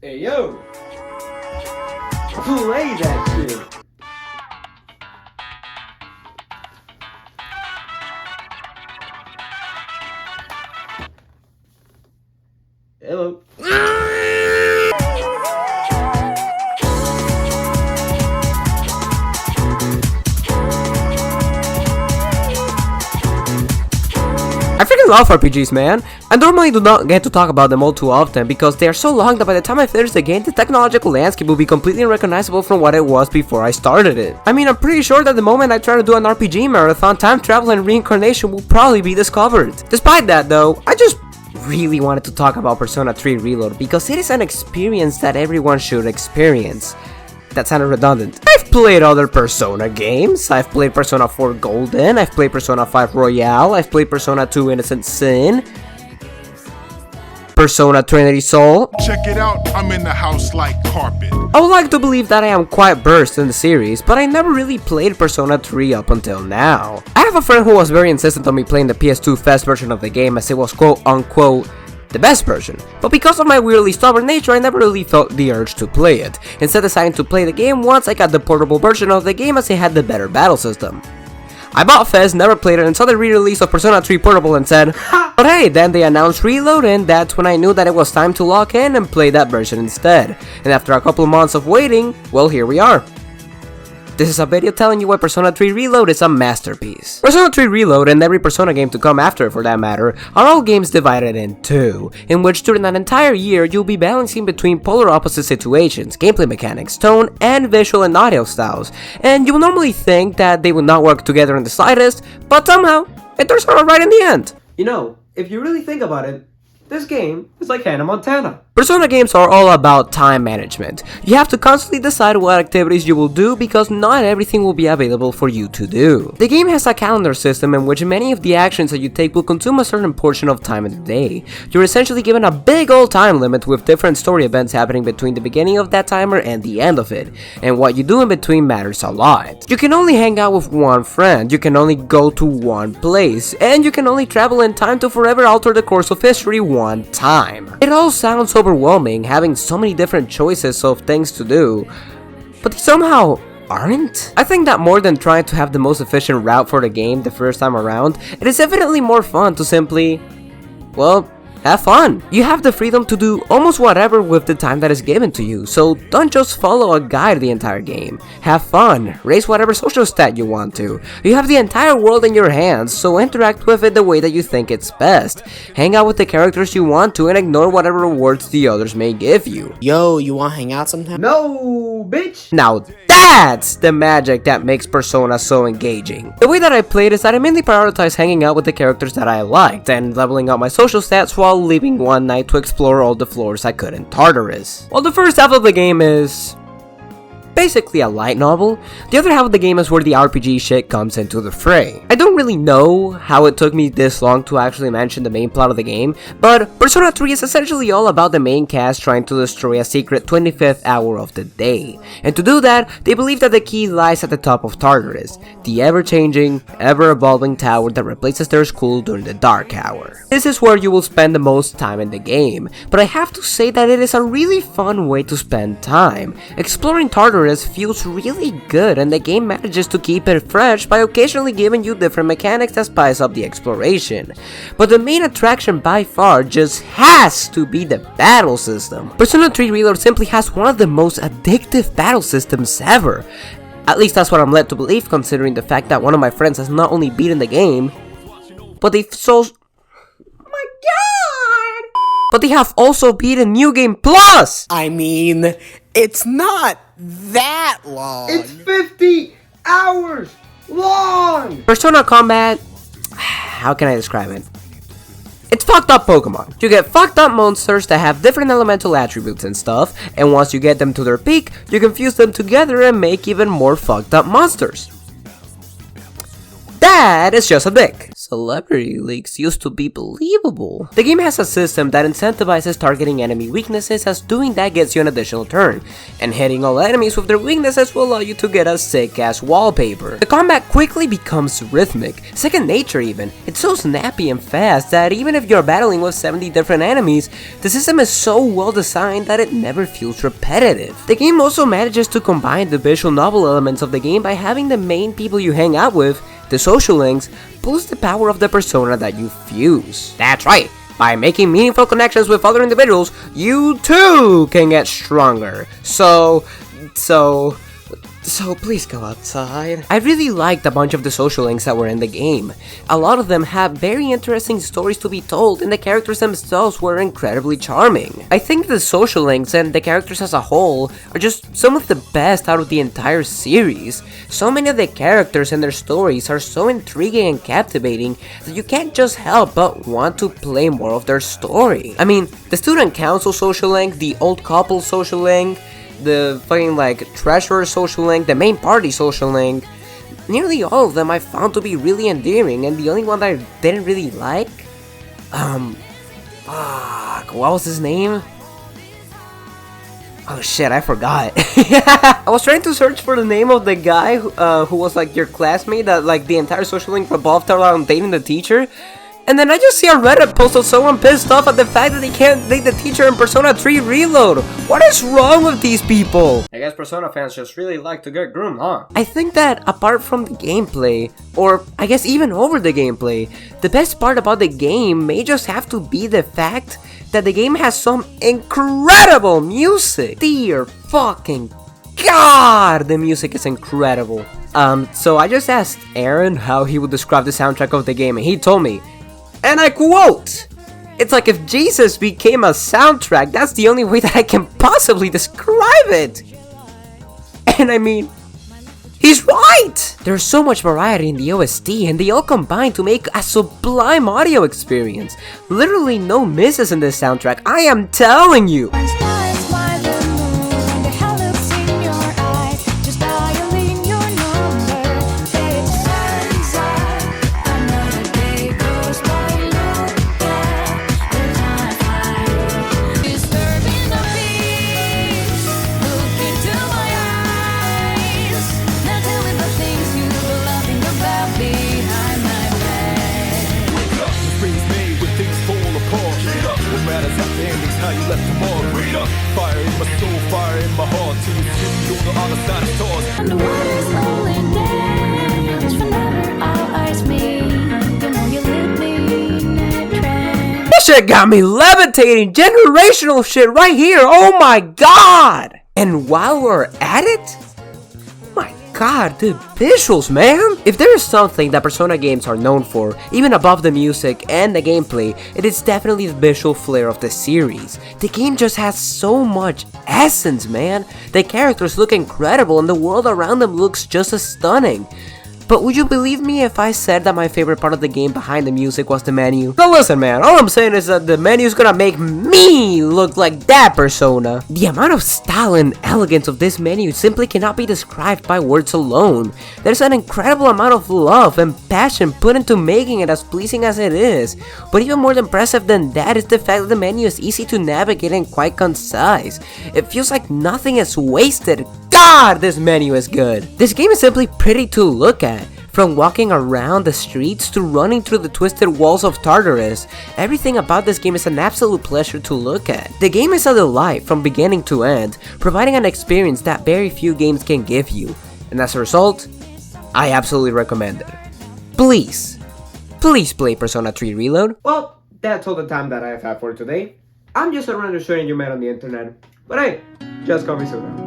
Hey yo! Play that shit! Hello. I freaking love RPGs, man. I normally do not get to talk about them all too often because they are so long that by the time I finish the game, the technological landscape will be completely unrecognizable from what it was before I started it. I mean, I'm pretty sure that the moment I try to do an RPG marathon, time travel and reincarnation will probably be discovered. Despite that though, I just really wanted to talk about Persona 3 Reload because it is an experience that everyone should experience. That sounded redundant. I've played other Persona games. I've played Persona 4 Golden, I've played Persona 5 Royale, I've played Persona 2 Innocent Sin, Persona Trinity Soul. Check it out, I'm in the house like carpet. I would like to believe that I am quite versed in the series, but I never really played Persona 3 up until now. I have a friend who was very insistent on me playing the PS2 Fest version of the game as it was quote unquote the best version, but because of my weirdly stubborn nature, I never really felt the urge to play it, instead deciding to play the game once I got the portable version of the game as it had the better battle system. I bought Fez, never played it, and saw the re-release of Persona 3 Portable and said, but hey, then they announced Reload and that's when I knew that it was time to lock in and play that version instead. And after a couple of months of waiting, well, here we are. This is a video telling you why Persona 3 Reload is a masterpiece. Persona 3 Reload and every Persona game to come after for that matter are all games divided in two, in which during an entire year you'll be balancing between polar opposite situations, gameplay mechanics, tone, and visual and audio styles, and you will normally think that they would not work together in the slightest, but somehow it turns out alright in the end. You know, if you really think about it, this game is like Hannah Montana. Persona games are all about time management. You have to constantly decide what activities you will do because not everything will be available for you to do. The game has a calendar system in which many of the actions that you take will consume a certain portion of time in the day. You're essentially given a big old time limit with different story events happening between the beginning of that timer and the end of it, and what you do in between matters a lot. You can only hang out with one friend, you can only go to one place, and you can only travel in time to forever alter the course of history one time. It all sounds overwhelming, having so many different choices of things to do, but they somehow aren't? I think that more than trying to have the most efficient route for the game the first time around, it is infinitely more fun to simply, well, have fun. You have the freedom to do almost whatever with the time that is given to you, so don't just follow a guide the entire game. Have fun, raise whatever social stat you want to. You have the entire world in your hands, so interact with it the way that you think it's best. Hang out with the characters you want to and ignore whatever rewards the others may give you. Yo, you wanna hang out sometime? No, bitch! Now that's the magic that makes Persona so engaging. The way that I played is that I mainly prioritized hanging out with the characters that I liked and leveling up my social stats while leaving one night to explore all the floors I could in Tartarus. While the first half of the game is basically a light novel, the other half of the game is where the RPG shit comes into the fray. I don't really know how it took me this long to actually mention the main plot of the game, but Persona 3 is essentially all about the main cast trying to destroy a secret 25th hour of the day. And to do that, they believe that the key lies at the top of Tartarus, the ever-changing, ever-evolving tower that replaces their school during the Dark Hour. This is where you will spend the most time in the game, but I have to say that it is a really fun way to spend time. Exploring Tartarus feels really good and the game manages to keep it fresh by occasionally giving you different mechanics that spice up the exploration. But the main attraction by far just has to be the battle system. Persona 3 Reload simply has one of the most addictive battle systems ever. At least that's what I'm led to believe considering the fact that one of my friends has not only beaten the game, but they've but they have also beaten New Game Plus! I mean, it's not that long. It's 50 hours long! Persona Combat, how can I describe it? It's fucked up Pokemon. You get fucked up monsters that have different elemental attributes and stuff, and once you get them to their peak, you can fuse them together and make even more fucked up monsters. That is just a dick. celebrity leaks used to be believable. The game has a system that incentivizes targeting enemy weaknesses, as doing that gets you an additional turn, and hitting all enemies with their weaknesses will allow you to get a sick-ass wallpaper. The combat quickly becomes rhythmic, second nature even. It's so snappy and fast that even if you're battling with 70 different enemies, the system is so well designed that it never feels repetitive. The game also manages to combine the visual novel elements of the game by having the main people you hang out with, the social links, boost the power of the persona that you fuse. That's right! By making meaningful connections with other individuals, you too can get stronger. So please go outside. I really liked a bunch of the social links that were in the game. A lot of them have very interesting stories to be told, and the characters themselves were incredibly charming. I think the social links and the characters as a whole are just some of the best out of the entire series. So many of the characters and their stories are so intriguing and captivating that you can't just help but want to play more of their story. I mean, the student council social link, the old couple social link, the fucking like treasurer social link, the main party social link, nearly all of them I found to be really endearing, and the only one that I didn't really like, what was his name? Oh shit, I forgot. I was trying to search for the name of the guy who was like your classmate that like the entire social link revolved around dating the teacher. And then I just see a Reddit post of someone pissed off at the fact that he can't date the teacher in Persona 3 Reload. What is wrong with these people? I guess Persona fans just really like to get groomed, huh? I think that apart from the gameplay, or I guess even over the gameplay, the best part about the game may just have to be the fact that the game has some incredible music. Dear fucking God, the music is incredible. So I just asked Aaron how he would describe the soundtrack of the game, and he told me, and I quote, "It's like if Jesus became a soundtrack, that's the only way that I can possibly describe it." And I mean, he's right! There's so much variety in the OST, and they all combine to make a sublime audio experience. Literally no misses in this soundtrack, I am telling you! How you left them all. Fire in my soul, fire in my heart, till you see me on the other side of stars. And the world is slowly dance forever our eyes meet. You know you lead me in a trance. This shit got me levitating, generational shit right here, oh my god! And while we're at it, God, the visuals, man! If there is something that Persona games are known for, even above the music and the gameplay, it is definitely the visual flair of the series. The game just has so much essence, man! The characters look incredible and the world around them looks just as stunning. But would you believe me if I said that my favorite part of the game behind the music was the menu? Now listen, man, all I'm saying is that the menu is gonna make me look like that Persona. The amount of style and elegance of this menu simply cannot be described by words alone. There's an incredible amount of love and passion put into making it as pleasing as it is. But even more impressive than that is the fact that the menu is easy to navigate and quite concise. It feels like nothing is wasted. God, this menu is good. This game is simply pretty to look at. From walking around the streets to running through the twisted walls of Tartarus, everything about this game is an absolute pleasure to look at. The game is a delight from beginning to end, providing an experience that very few games can give you, and as a result, I absolutely recommend it. Please play Persona 3 Reload. Well, that's all the time that I have had for today. I'm just a random stranger you met on the internet. But hey, just call me Suda.